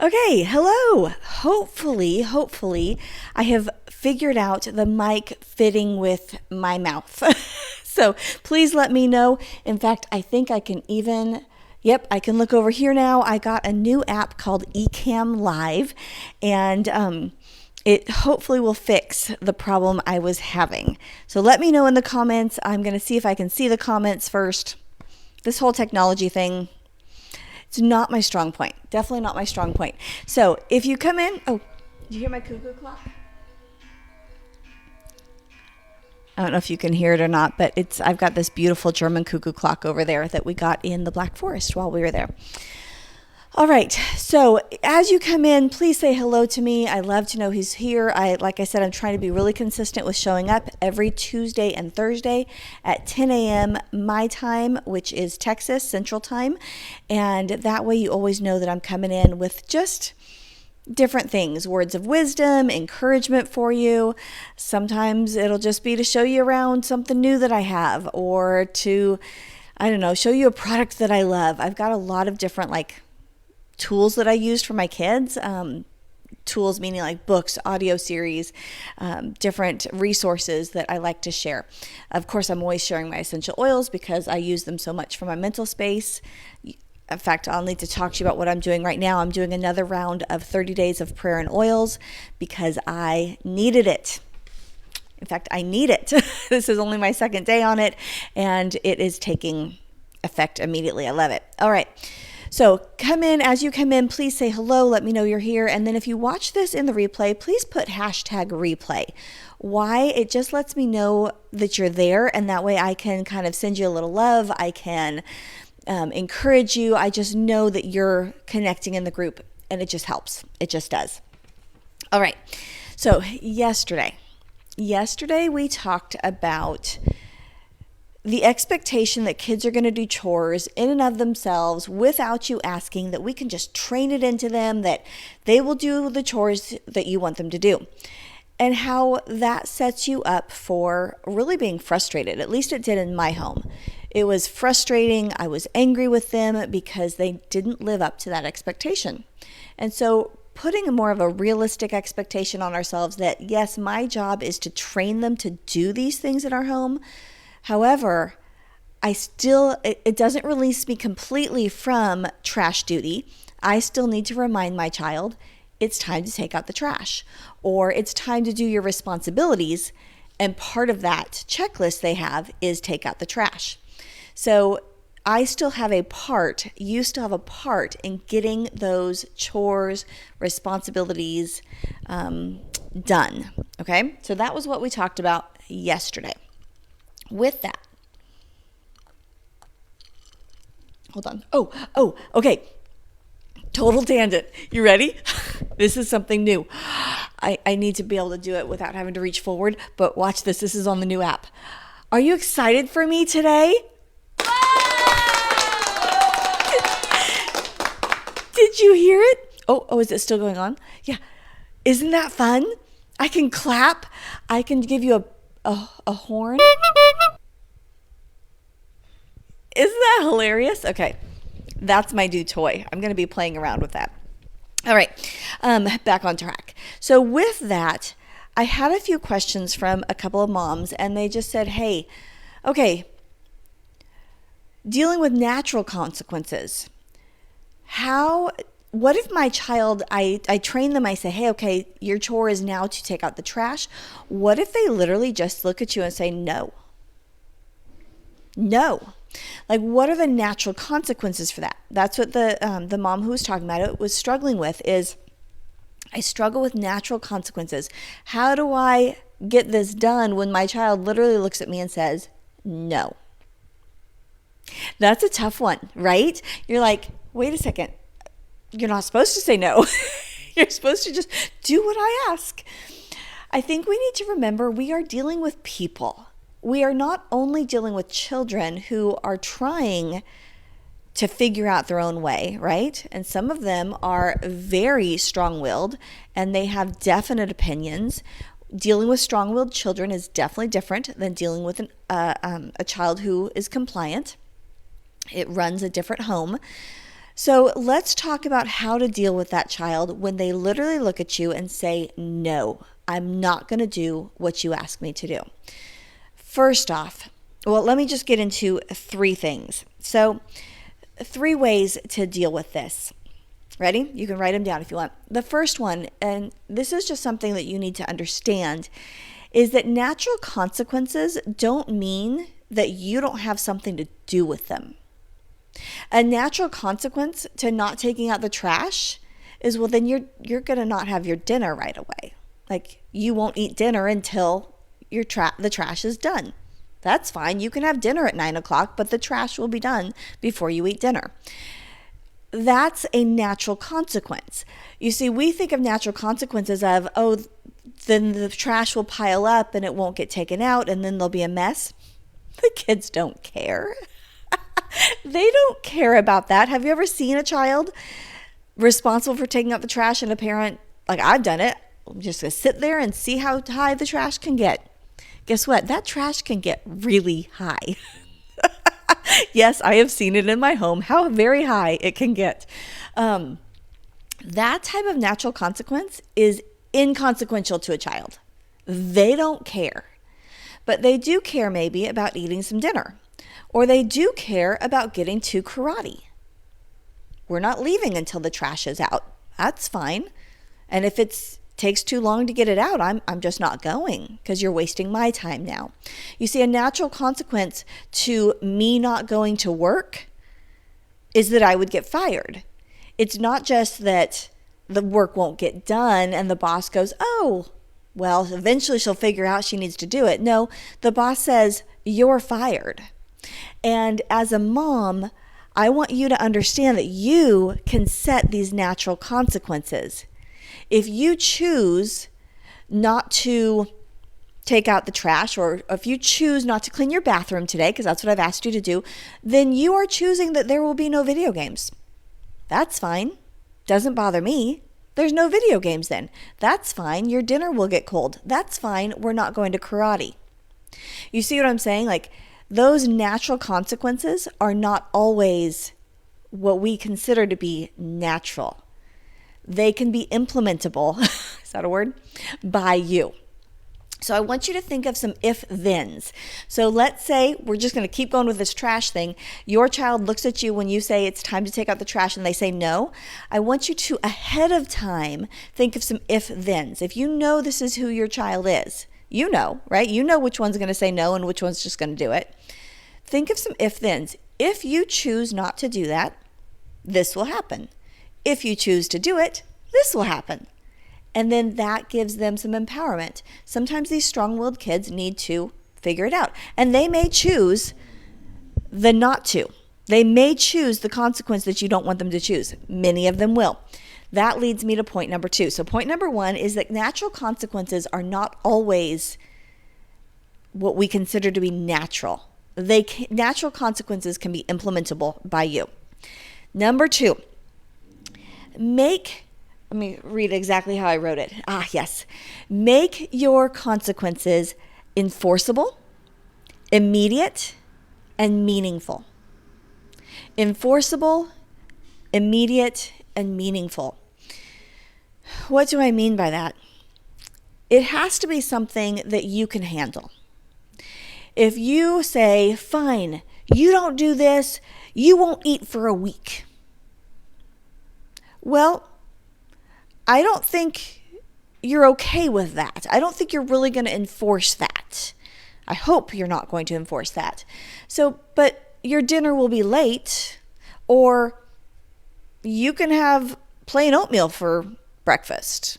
Okay, hello. Hopefully, I have figured out the mic fitting with my mouth. So please let me know. In fact, I think I can even, yep, I can look over here now. I got a new app called Ecamm Live, and it hopefully will fix the problem I was having. So let me know in the comments. I'm going to see if I can see the comments first. This whole technology thing, it's not my strong point. Definitely not my strong point. So if you come in, oh, did you hear my cuckoo clock? I don't know if you can hear it or not, but I've got this beautiful German cuckoo clock over there that we got in the Black Forest while we were there. All right, so as you come in, please say hello to me. I love to know who's here. Like I said, I'm trying to be really consistent with showing up every Tuesday and Thursday at 10 a.m. my time, which is Texas Central Time. And that way you always know that I'm coming in with just different things, words of wisdom, encouragement for you. Sometimes it'll just be to show you around something new that I have, or to, I don't know, show you a product that I love. I've got a lot of different tools that I used for my kids. Tools meaning like books, audio series, different resources that I like to share. Of course, I'm always sharing my essential oils because I use them so much for my mental space. In fact, I'll need to talk to you about what I'm doing right now. I'm doing another round of 30 days of prayer and oils because I needed it. In fact, I need it. This is only my second day on it, and it is taking effect immediately. I love it. All right. So come in. As you come in, please say hello. Let me know you're here. And then if you watch this in the replay, please put #replay. Why? It just lets me know that you're there, and that way I can kind of send you a little love. I can encourage you. I just know that you're connecting in the group, and it just helps. It just does. All right. So yesterday we talked about the expectation that kids are going to do chores in and of themselves without you asking, that we can just train it into them, that they will do the chores that you want them to do, and how that sets you up for really being frustrated. At least it did in my home. It was frustrating. I was angry with them because they didn't live up to that expectation. And so putting more of a realistic expectation on ourselves that, yes, my job is to train them to do these things in our home. However, it doesn't release me completely from trash duty. I still need to remind my child it's time to take out the trash, or it's time to do your responsibilities. And part of that checklist they have is take out the trash. So I still have a part, you still have a part in getting those chores, responsibilities done. Okay, so that was what we talked about yesterday. With that, hold on. Okay. Total tangent. You ready? This is something new. I need to be able to do it without having to reach forward, but watch this. This is on the new app. Are you excited for me today? Did you hear it? Oh, is it still going on? Yeah. Isn't that fun? I can clap. I can give you a horn. Isn't that hilarious? Okay, that's my new toy. I'm going to be playing around with that. All right, back on track. So with that, I had a few questions from a couple of moms, and they just said, hey, okay, dealing with natural consequences. What if my child, I train them, I say, hey, okay, your chore is now to take out the trash. What if they literally just look at you and say, no? No. Like, what are the natural consequences for that? That's what the mom who was talking about it was struggling with, is I struggle with natural consequences. How do I get this done when my child literally looks at me and says, no? That's a tough one, right? You're like, wait a second. You're not supposed to say no. You're supposed to just do what I ask. I think we need to remember we are dealing with people. We are not only dealing with children who are trying to figure out their own way, right? And some of them are very strong-willed and they have definite opinions. Dealing with strong-willed children is definitely different than dealing with a child who is compliant. It runs a different home. So let's talk about how to deal with that child when they literally look at you and say, no, I'm not going to do what you ask me to do. First off, well, let me just get into 3 things. So 3 ways to deal with this. Ready? You can write them down if you want. The first one, and this is just something that you need to understand, is that natural consequences don't mean that you don't have something to do with them. A natural consequence to not taking out the trash is, well, then you're going to not have your dinner right away. Like, you won't eat dinner until the trash is done. That's fine. You can have dinner at 9 o'clock, but the trash will be done before you eat dinner. That's a natural consequence. You see, we think of natural consequences of, oh, then the trash will pile up and it won't get taken out and then there'll be a mess. The kids don't care. They don't care about that. Have you ever seen a child responsible for taking out the trash and a parent, like I've done it, I'm just going to sit there and see how high the trash can get? Guess what? That trash can get really high. Yes, I have seen it in my home, how very high it can get. That type of natural consequence is inconsequential to a child. They don't care. But they do care maybe about eating some dinner. Or they do care about getting to karate. We're not leaving until the trash is out. That's fine. And if it takes too long to get it out, I'm just not going because you're wasting my time now. You see, a natural consequence to me not going to work is that I would get fired. It's not just that the work won't get done and the boss goes, oh, well, eventually she'll figure out she needs to do it. No, the boss says, you're fired. And as a mom, I want you to understand that you can set these natural consequences. If you choose not to take out the trash, or if you choose not to clean your bathroom today, because that's what I've asked you to do, then you are choosing that there will be no video games. That's fine. Doesn't bother me. There's no video games then. That's fine. Your dinner will get cold. That's fine. We're not going to karate. You see what I'm saying? Like, those natural consequences are not always what we consider to be natural. They can be implementable, is that a word? By you. So I want you to think of some if-thens. So let's say we're just going to keep going with this trash thing. Your child looks at you when you say it's time to take out the trash and they say no. I want you to, ahead of time, think of some if-thens. If you know this is who your child is, you know, right? You know which one's going to say no and which one's just going to do it. Think of some if-thens. If you choose not to do that, this will happen. If you choose to do it, this will happen. And then that gives them some empowerment. Sometimes these strong-willed kids need to figure it out. And they may choose the not to. They may choose the consequence that you don't want them to choose. Many of them will. That leads me to point number 2. So point number 1 is that natural consequences are not always what we consider to be natural. Natural consequences can be implementable by you. Number 2, let me read exactly how I wrote it. Yes. Make your consequences enforceable, immediate, and meaningful. Enforceable, immediate, and meaningful. What do I mean by that? It has to be something that you can handle. If you say, fine, you don't do this, you won't eat for a week. Well, I don't think you're okay with that. I don't think you're really going to enforce that. I hope you're not going to enforce that. So, but your dinner will be late, or you can have plain oatmeal for breakfast.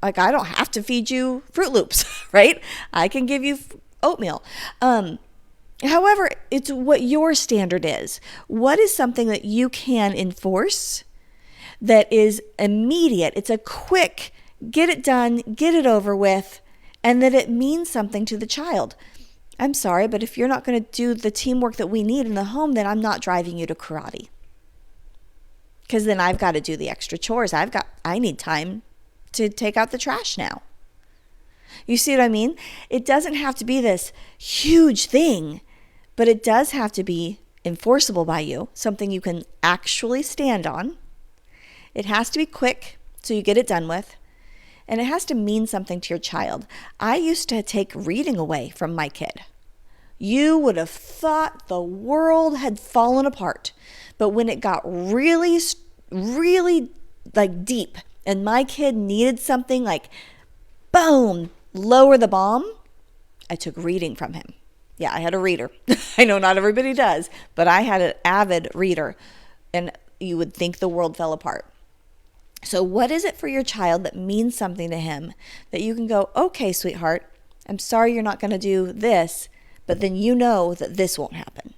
Like, I don't have to feed you Fruit Loops, right? I can give you oatmeal. However, it's what your standard is. What is something that you can enforce that is immediate? It's a quick, get it done, get it over with, and that it means something to the child. I'm sorry, but if you're not going to do the teamwork that we need in the home, then I'm not driving you to karate. Because then I've got to do the extra chores. I need time to take out the trash now. You see what I mean? It doesn't have to be this huge thing, but it does have to be enforceable by you, something you can actually stand on. It has to be quick so you get it done with. And it has to mean something to your child. I used to take reading away from my kid. You would have thought the world had fallen apart. But when it got really, really like deep and my kid needed something like, boom, lower the bomb, I took reading from him. Yeah, I had a reader. I know not everybody does, but I had an avid reader, and you would think the world fell apart. So what is it for your child that means something to him that you can go, okay, sweetheart, I'm sorry you're not going to do this, but then you know that this won't happen.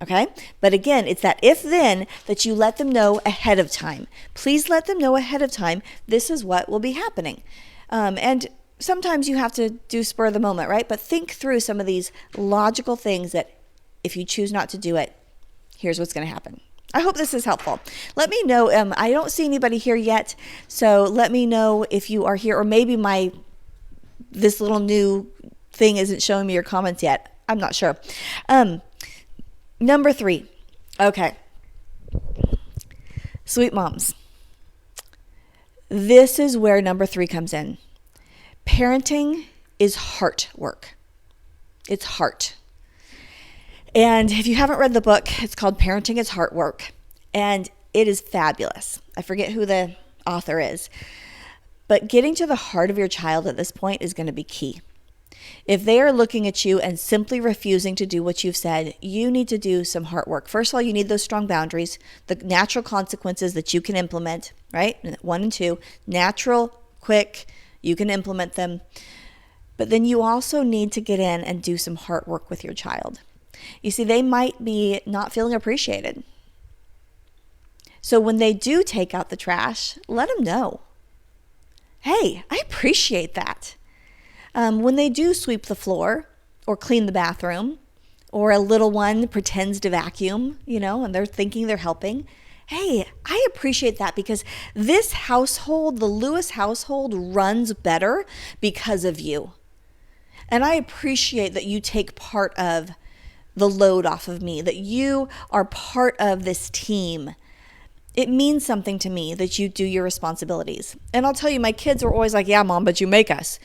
Okay? But again, it's that if then that you let them know ahead of time. Please let them know ahead of time this is what will be happening. And sometimes you have to do spur of the moment, right? But think through some of these logical things that if you choose not to do it, here's what's going to happen. I hope this is helpful. Let me know. I don't see anybody here yet, so let me know if you are here, or maybe this little new thing isn't showing me your comments yet. I'm not sure. Number 3. Okay. Sweet moms. This is where number 3 comes in. Parenting is heart work. It's heart. And if you haven't read the book, it's called Parenting is Heart Work. And it is fabulous. I forget who the author is. But getting to the heart of your child at this point is going to be key. If they are looking at you and simply refusing to do what you've said, you need to do some heart work. First of all, you need those strong boundaries, the natural consequences that you can implement, right? 1 and 2, natural, quick, you can implement them. But then you also need to get in and do some heart work with your child. You see, they might be not feeling appreciated. So when they do take out the trash, let them know. Hey, I appreciate that. When they do sweep the floor or clean the bathroom, or a little one pretends to vacuum, and they're thinking they're helping. Hey, I appreciate that because this household, the Lewis household, runs better because of you. And I appreciate that you take part of the load off of me, that you are part of this team. It means something to me that you do your responsibilities. And I'll tell you, my kids are always like, yeah, Mom, but you make us.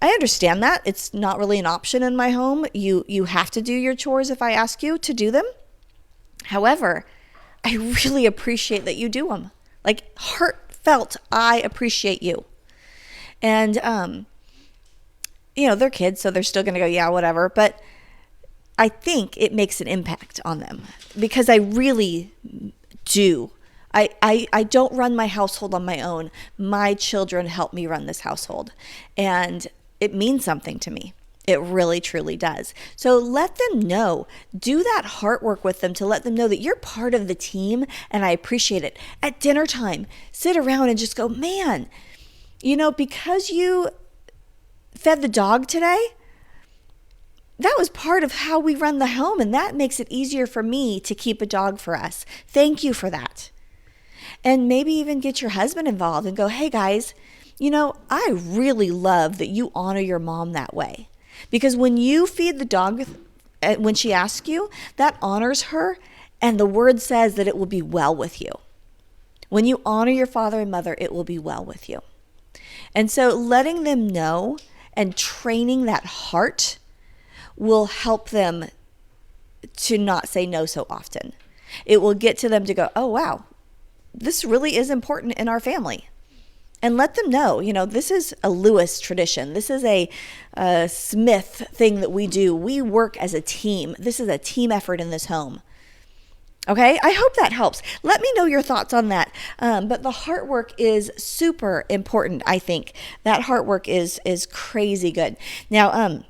I understand that. It's not really an option in my home. You have to do your chores if I ask you to do them. However, I really appreciate that you do them. Like, heartfelt, I appreciate you. And, they're kids, so they're still going to go, yeah, whatever. But I think it makes an impact on them because I really do. I don't run my household on my own. My children help me run this household. And it means something to me. It really, truly does. So let them know. Do that heart work with them to let them know that you're part of the team and I appreciate it. At dinner time, sit around and just go, man, because you fed the dog today, that was part of how we run the home, and that makes it easier for me to keep a dog for us. Thank you for that. And maybe even get your husband involved and go, hey guys, I really love that you honor your mom that way. Because when you feed the dog, when she asks you, that honors her, and the word says that it will be well with you. When you honor your father and mother, it will be well with you. And so letting them know and training that heart will help them to not say no so often. It will get to them to go, oh, wow, this really is important in our family. And let them know, this is a Lewis tradition. This is a Smith thing that we do. We work as a team. This is a team effort in this home. Okay, I hope that helps. Let me know your thoughts on that. But the heart work is super important, I think. That heart work is crazy good. Now,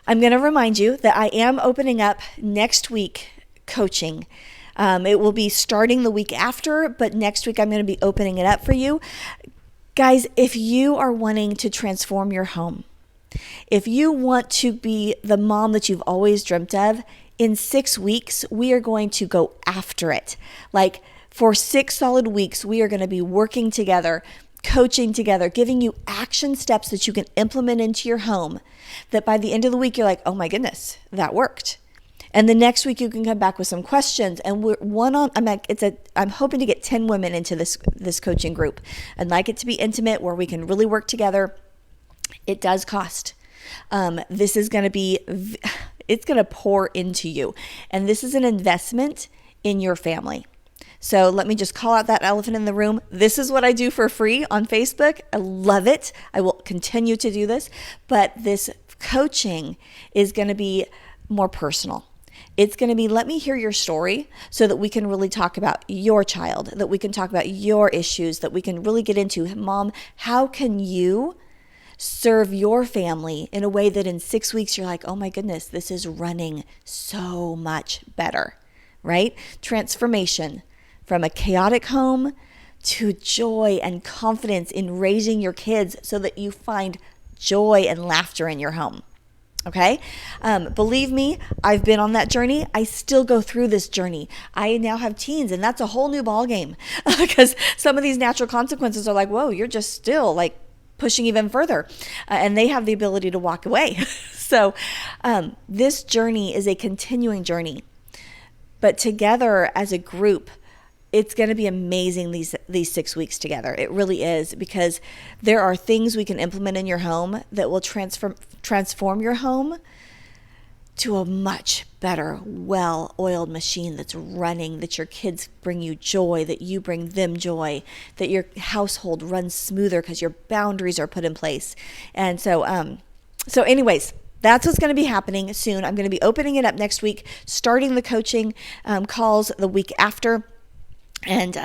I'm going to remind you that I am opening up next week coaching. It will be starting the week after, but next week I'm going to be opening it up for you. Guys, if you are wanting to transform your home, if you want to be the mom that you've always dreamt of, in 6 weeks, we are going to go after it. Like for 6 solid weeks, we are going to be working together, coaching together, giving you action steps that you can implement into your home, that by the end of the week, you're like, oh my goodness, that worked. And the next week you can come back with some questions, and I'm hoping to get 10 women into this coaching group. I'd like it to be intimate where we can really work together. It does cost. This is going to be, it's going to pour into you. And this is an investment in your family. So let me just call out that elephant in the room. This is what I do for free on Facebook. I love it. I will continue to do this, but this coaching is going to be more personal. It's going to be, let me hear your story so that we can really talk about your child, that we can talk about your issues, that we can really get into, Mom, how can you serve your family in a way that in 6 weeks you're like, oh my goodness, this is running so much better, right? Transformation from a chaotic home to joy and confidence in raising your kids so that you find joy and laughter in your home. Okay? Believe me, I've been on that journey. I still go through this journey. I now have teens, and that's a whole new ballgame because some of these natural consequences are like, whoa, you're just still like pushing even further. And they have the ability to walk away. So this journey is a continuing journey. But together as a group, it's going to be amazing these 6 weeks together. It really is, because there are things we can implement in your home that will transform your home to a much better, well-oiled machine that's running, that your kids bring you joy, that you bring them joy, that your household runs smoother because your boundaries are put in place. And so anyways, that's what's going to be happening soon. I'm going to be opening it up next week, starting the coaching calls the week after. And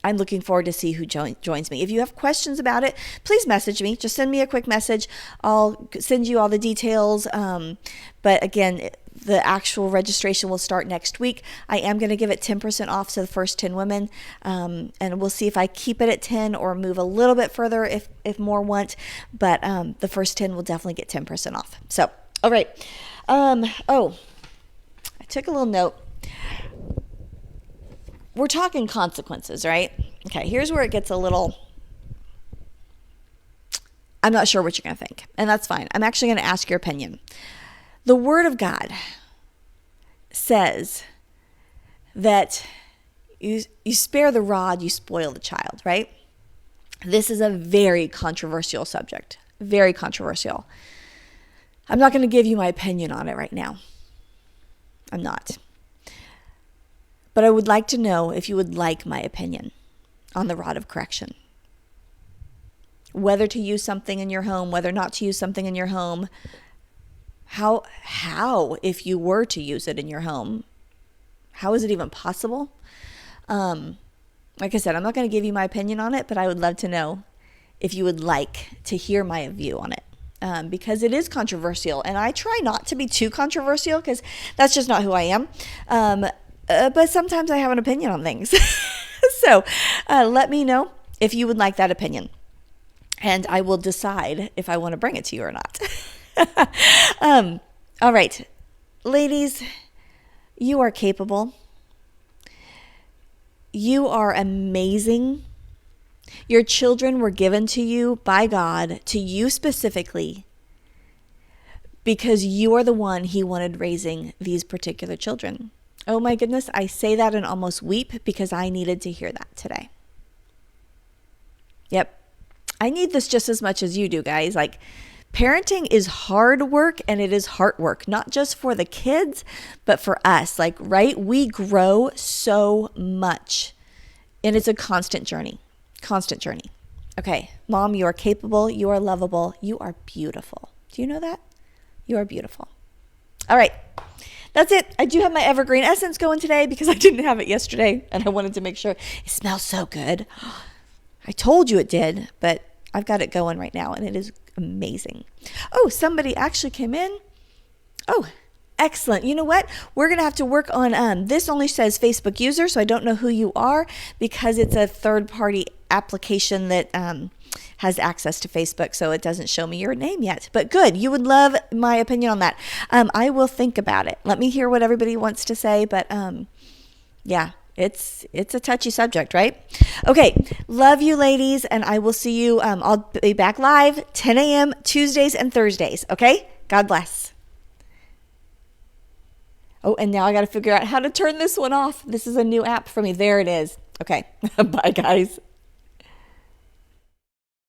I'm looking forward to see who joins me. If you have questions about it, please message me. Just send me a quick message. I'll send you all the details. But again, the actual registration will start next week. I am going to give it 10% off to the first 10 women. And we'll see if I keep it at 10 or move a little bit further if more want. But the first 10 will definitely get 10% off. So, all right. I took a little note. We're talking consequences, right? Okay, here's where it gets a little, I'm not sure what you're going to think, and that's fine. I'm actually going to ask your opinion. The Word of God says that you spare the rod, you spoil the child, right? This is a very controversial subject, very controversial. I'm not going to give you my opinion on it right now. I'm not. But I would like to know if you would like my opinion on the rod of correction. Whether to use something in your home, whether not to use something in your home. How if you were to use it in your home, how is it even possible? Like I said, I'm not going to give you my opinion on it, but I would love to know if you would like to hear my view on it. Because it is controversial, and I try not to be too controversial because that's just not who I am. But sometimes I have an opinion on things. So let me know if you would like that opinion, and I will decide if I want to bring it to you or not. All right, ladies, you are capable. You are amazing. Your children were given to you by God, to you specifically, because you are the one He wanted raising these particular children. Oh my goodness, I say that and almost weep because I needed to hear that today. Yep. I need this just as much as you do, guys. Like, parenting is hard work, and it is heart work, not just for the kids, but for us. Like, right? We grow so much, and it's a constant journey. Constant journey. Okay, Mom, you are capable. You are lovable. You are beautiful. Do you know that? You are beautiful. All right. That's it. I do have my evergreen essence going today because I didn't have it yesterday, and I wanted to make sure. It smells so good. I told you it did, but I've got it going right now, and it is amazing. Oh, somebody actually came in. Oh, excellent. You know what? We're going to have to work on, this only says Facebook user, so I don't know who you are because it's a third-party application that has access to Facebook, so it doesn't show me your name yet. But good. You would love my opinion on that. I will think about it. Let me hear what everybody wants to say, but yeah, it's a touchy subject, right? Okay. Love you, ladies, and I will see you. I'll be back live 10 a.m. Tuesdays and Thursdays, okay? God bless. Oh, and now I got to figure out how to turn this one off. This is a new app for me. There it is. Okay. Bye, guys.